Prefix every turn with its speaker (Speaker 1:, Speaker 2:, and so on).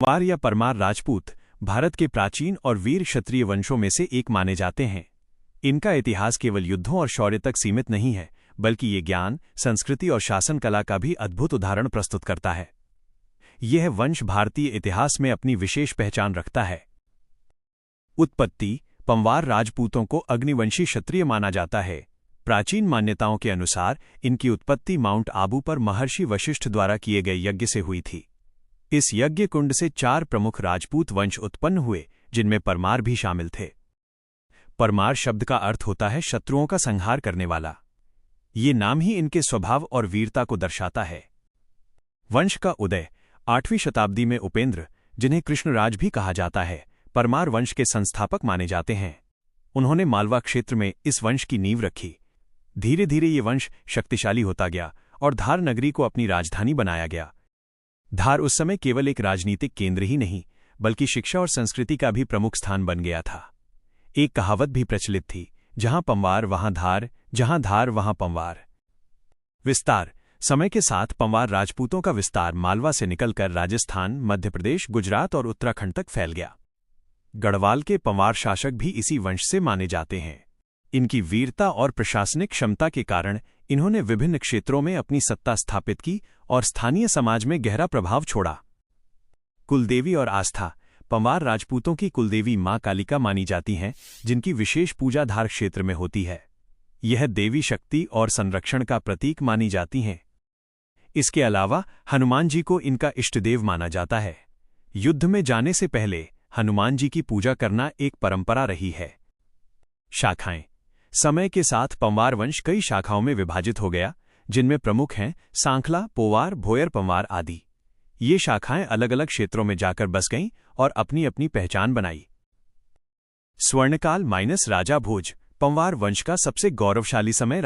Speaker 1: पंवार या परमार राजपूत भारत के प्राचीन और वीर क्षत्रिय वंशों में से एक माने जाते हैं। इनका इतिहास केवल युद्धों और शौर्य तक सीमित नहीं है, बल्कि ये ज्ञान, संस्कृति और शासन कला का भी अद्भुत उदाहरण प्रस्तुत करता है। यह वंश भारतीय इतिहास में अपनी विशेष पहचान रखता है। उत्पत्ति: पंवार राजपूतों को अग्निवंशी क्षत्रिय माना जाता है। प्राचीन मान्यताओं के अनुसार इनकी उत्पत्ति माउंट आबू पर महर्षि वशिष्ठ द्वारा किए गए यज्ञ से हुई थी। इस यज्ञ कुंड से 4 प्रमुख राजपूत वंश उत्पन्न हुए, जिनमें परमार भी शामिल थे। परमार शब्द का अर्थ होता है शत्रुओं का संहार करने वाला। ये नाम ही इनके स्वभाव और वीरता को दर्शाता है। वंश का उदय 8वीं शताब्दी में उपेंद्र, जिन्हें कृष्णराज भी कहा जाता है, परमार वंश के संस्थापक माने जाते हैं। उन्होंने मालवा क्षेत्र में इस वंश की नींव रखी। धीरे धीरे ये वंश शक्तिशाली होता गया और धार नगरी को अपनी राजधानी बनाया गया। धार उस समय केवल एक राजनीतिक केंद्र ही नहीं, बल्कि शिक्षा और संस्कृति का भी प्रमुख स्थान बन गया था। एक कहावत भी प्रचलित थी, जहां पंवार वहां धार, जहां धार वहां पंवार। विस्तार: समय के साथ पंवार राजपूतों का विस्तार मालवा से निकलकर राजस्थान, मध्य प्रदेश, गुजरात और उत्तराखंड तक फैल गया। गढ़वाल के पंवार शासक भी इसी वंश से माने जाते हैं। इनकी वीरता और प्रशासनिक क्षमता के कारण इन्होंने विभिन्न क्षेत्रों में अपनी सत्ता स्थापित की और स्थानीय समाज में गहरा प्रभाव छोड़ा। कुलदेवी और आस्था: पंवार राजपूतों की कुलदेवी मां कालिका मानी जाती हैं, जिनकी विशेष पूजा धार क्षेत्र में होती है। यह देवी शक्ति और संरक्षण का प्रतीक मानी जाती हैं। इसके अलावा हनुमान जी को इनका इष्टदेव माना जाता है। युद्ध में जाने से पहले हनुमान जी की पूजा करना एक परंपरा रही है। शाखाएं: समय के साथ पंवार वंश कई शाखाओं में विभाजित हो गया, जिनमें प्रमुख हैं सांखला, पोवार, भोयर पंवार आदि। ये शाखाएं अलग अलग क्षेत्रों में जाकर बस गईं और अपनी अपनी पहचान बनाई। स्वर्णकाल - राजा भोज: पंवार वंश का सबसे गौरवशाली समय